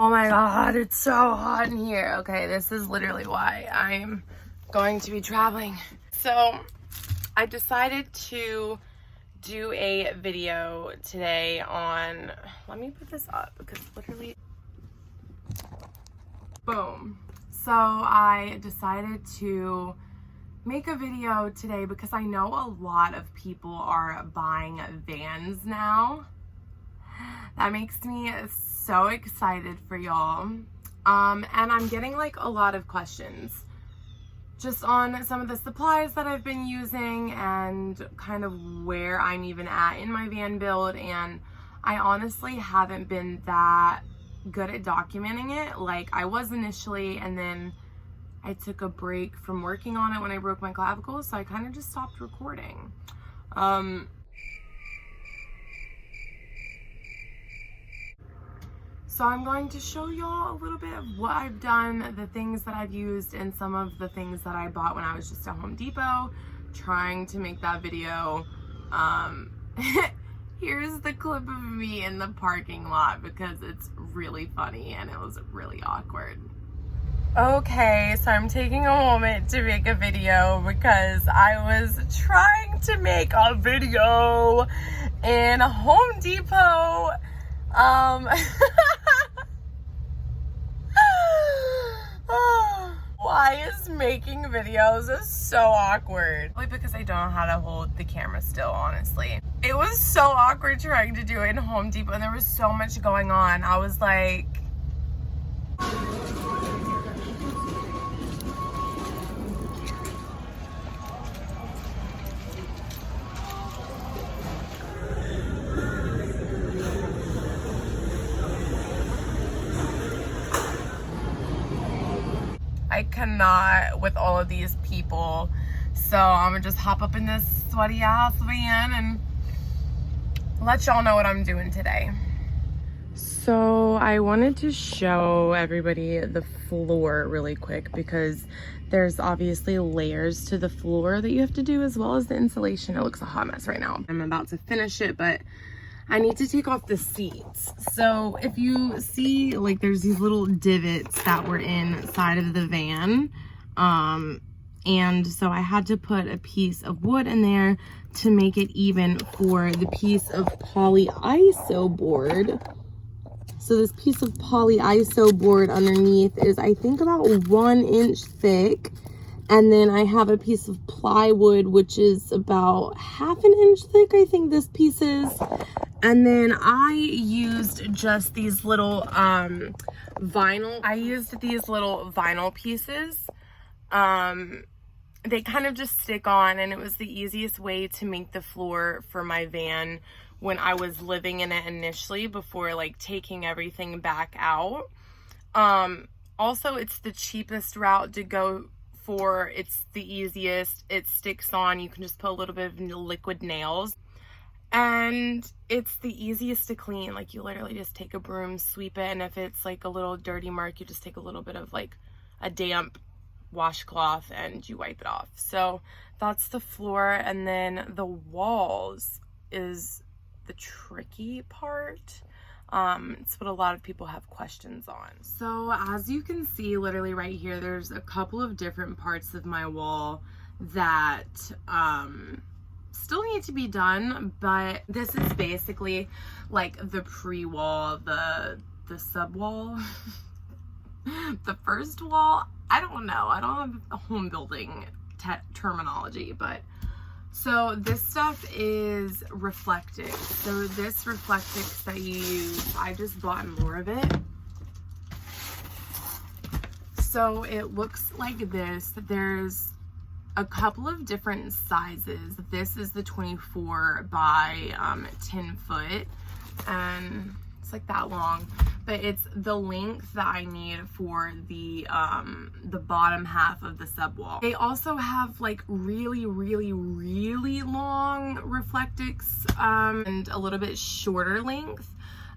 Oh my god, it's so hot in here. Okay, this is literally why I'm going to be traveling. So I decided to do a video today on, let me put this up because literally, boom. So I decided to make a video today because I know a lot of people are buying vans now. That makes me so excited for y'all. And I'm getting like a lot of questions just on some of the supplies that I've been using and kind of where I'm even at in my van build. And I honestly haven't been that good at documenting it like I was initially, and then I took a break from working on it when I broke my clavicle, so I kind of just stopped recording. So I'm going to show y'all a little bit of what I've done, the things that I've used, and some of the things that I bought when I was just at Home Depot trying to make that video. Here's the clip of me in the parking lot because it's really funny and it was really awkward. Okay, so I'm taking a moment to make a video because I was trying to make a video in Home Depot. Why is making videos so awkward? Probably because I don't know how to hold the camera still, honestly. It was so awkward trying to do it in Home Depot and there was so much going on. I was like, I cannot with all of these people. So I'm gonna just hop up in this sweaty ass van and let y'all know what I'm doing today. So I wanted to show everybody the floor really quick because there's obviously layers to the floor that you have to do as well as the insulation. It looks a hot mess right now. I'm about to finish it, but I need to take off the seats. So if you see, like, there's these little divots that were inside of the van. And so I had to put a piece of wood in there to make it even for the piece of polyiso board. So this piece of polyiso board underneath is, I think, about 1 inch thick. And then I have a piece of plywood, which is about 1/2 inch thick, I think this piece is. And then I used just these little vinyl. I used these little vinyl pieces. They kind of just stick on, and it was the easiest way to make the floor for my van when I was living in it initially before like taking everything back out. Also, it's the cheapest route to go for. It's the easiest. It sticks on. You can just put a little bit of liquid nails. And it's the easiest to clean. Like, you literally just take a broom, sweep it, and if it's like a little dirty mark, you just take a little bit of like a damp washcloth and you wipe it off. So that's the floor, and then the walls is the tricky part. It's what a lot of people have questions on. So as you can see, literally right here, there's a couple of different parts of my wall that still need to be done, but this is basically like the pre-wall, the sub-wall, the first wall. I don't know. I don't have a home building terminology, but so this stuff is Reflectix. So this Reflectix that you use, I just bought more of it. So it looks like this. There's a couple of different sizes. This is the 24 by 10 foot, and it's like that long, but it's the length that I need for the bottom half of the subwall. They also have like really long Reflectix and a little bit shorter length,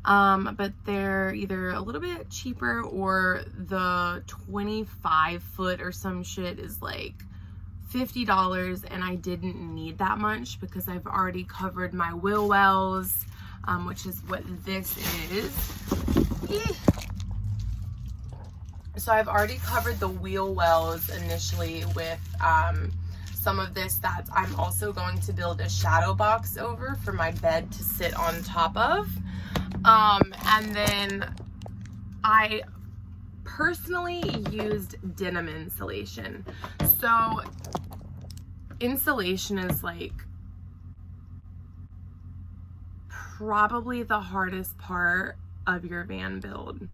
but they're either a little bit cheaper or the 25 foot or some shit is like $50, and I didn't need that much because I've already covered my wheel wells, which is what this is. So I've already covered the wheel wells initially with some of this that I'm also going to build a shadow box over for my bed to sit on top of. And then I personally used denim insulation. So insulation is like probably the hardest part of your van build.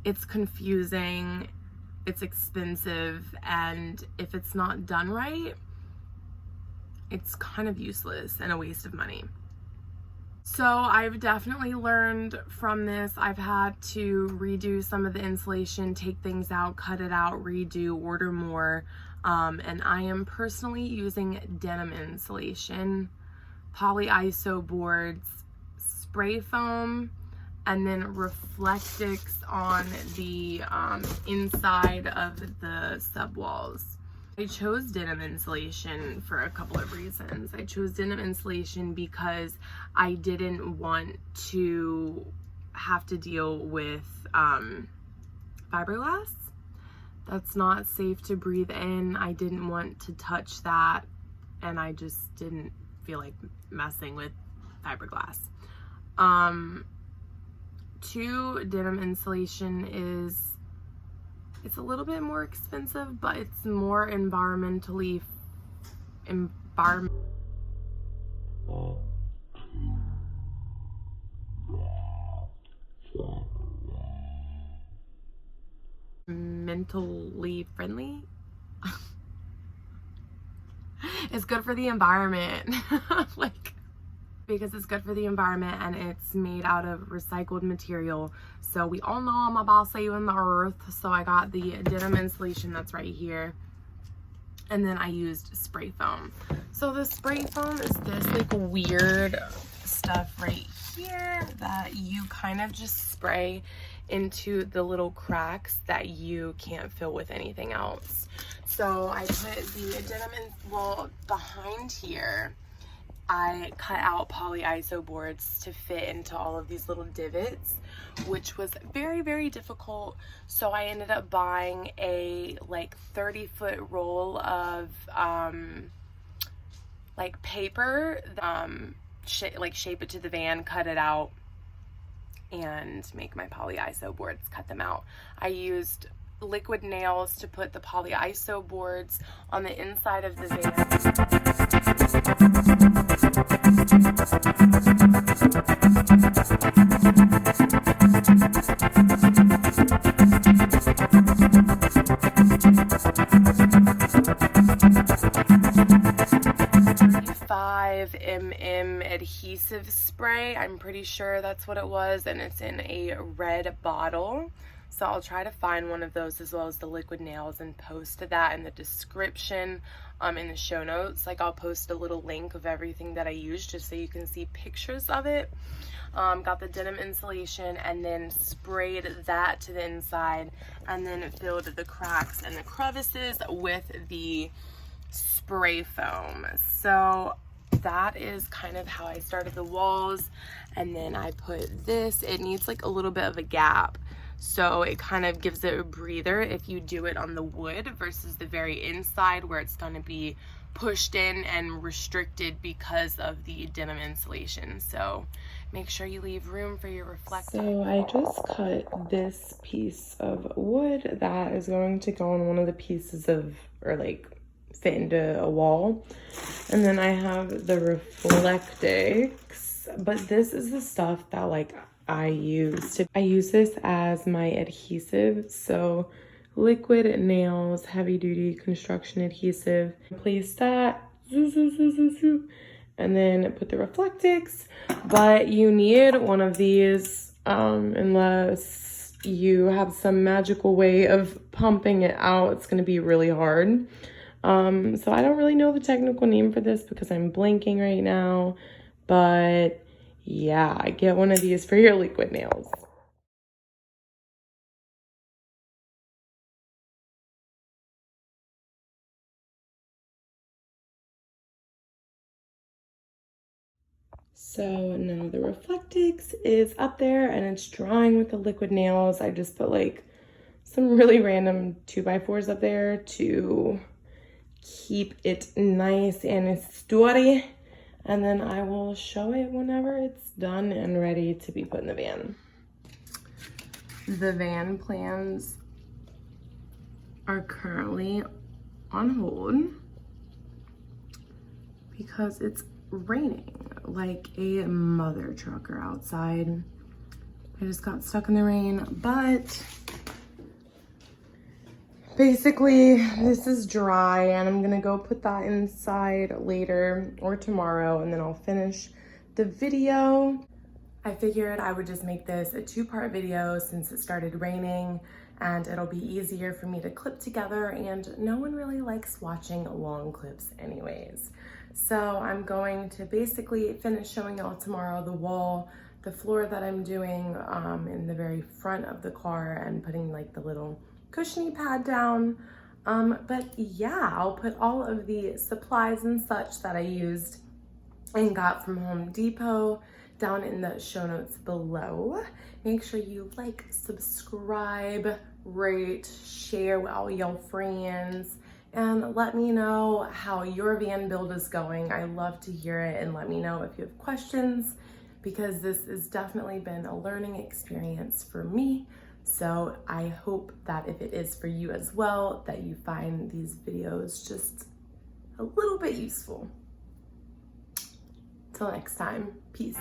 It's confusing, it's expensive, and if it's not done right, it's kind of useless and a waste of money. So I've definitely learned from this. I've had to redo some of the insulation, take things out, cut it out, redo, order more. And I am personally using denim insulation, polyiso boards, spray foam, and then Reflectix on the inside of the subwalls. I chose denim insulation for a couple of reasons. I chose denim insulation because I didn't want to have to deal with fiberglass. That's not safe to breathe in. I didn't want to touch that, and I just didn't feel like messing with fiberglass. 2, denim insulation it's a little bit more expensive, but it's more environmentally friendly. It's good for the environment. Like, because it's good for the environment and it's made out of recycled material. So we all know I'm about saving the earth. So I got the denim insulation that's right here. And then I used spray foam. So the spray foam is this like weird stuff right here that you kind of just spray into the little cracks that you can't fill with anything else. So I put the denim behind here, I cut out polyiso boards to fit into all of these little divots, which was very, very difficult. So I ended up buying a like 30-foot roll of like paper, shape it to the van, cut it out, and make my polyiso boards, cut them out. I used liquid nails to put the polyiso boards on the inside of the adhesive spray. I'm pretty sure that's what it was, and it's in a red bottle. So I'll try to find one of those as well as the liquid nails and post that in the description, in the show notes. Like, I'll post a little link of everything that I used just so you can see pictures of it. Got the denim insulation and then sprayed that to the inside, and then filled the cracks and the crevices with the spray foam. So that is kind of how I started the walls. And then I put this, it needs like a little bit of a gap, so it kind of gives it a breather if you do it on the wood versus the very inside where it's going to be pushed in and restricted because of the denim insulation. So make sure you leave room for your reflector. So I just cut this piece of wood that is going to go on one of the pieces of, or like fit into a wall. And then I have the Reflectix, but this is the stuff that like I use this as my adhesive. So liquid nails, heavy duty construction adhesive. Place that, and then put the Reflectix. But you need one of these unless you have some magical way of pumping it out. It's going to be really hard. So I don't really know the technical name for this because I'm blanking right now, but yeah, get one of these for your liquid nails. So now the Reflectix is up there and it's drying with the liquid nails. I just put like some really random 2x4s up there to keep it nice and sturdy. And then I will show it whenever it's done and ready to be put in the van. The van plans are currently on hold because it's raining like a mother trucker outside. I just got stuck in the rain, but basically this is dry and I'm gonna go put that inside later or tomorrow and then I'll finish the video. I figured I would just make this a 2-part video since it started raining and it'll be easier for me to clip together, and no one really likes watching long clips anyways. So I'm going to basically finish showing y'all tomorrow the wall, the floor that I'm doing in the very front of the car and putting like the little cushiony pad down. But yeah, I'll put all of the supplies and such that I used and got from Home Depot down in the show notes below. Make sure you like, subscribe, rate, share with all your friends, and let me know how your van build is going. I love to hear it, and let me know if you have questions, because this has definitely been a learning experience for me. So I hope that if it is for you as well, that you find these videos just a little bit useful. Till next time, peace.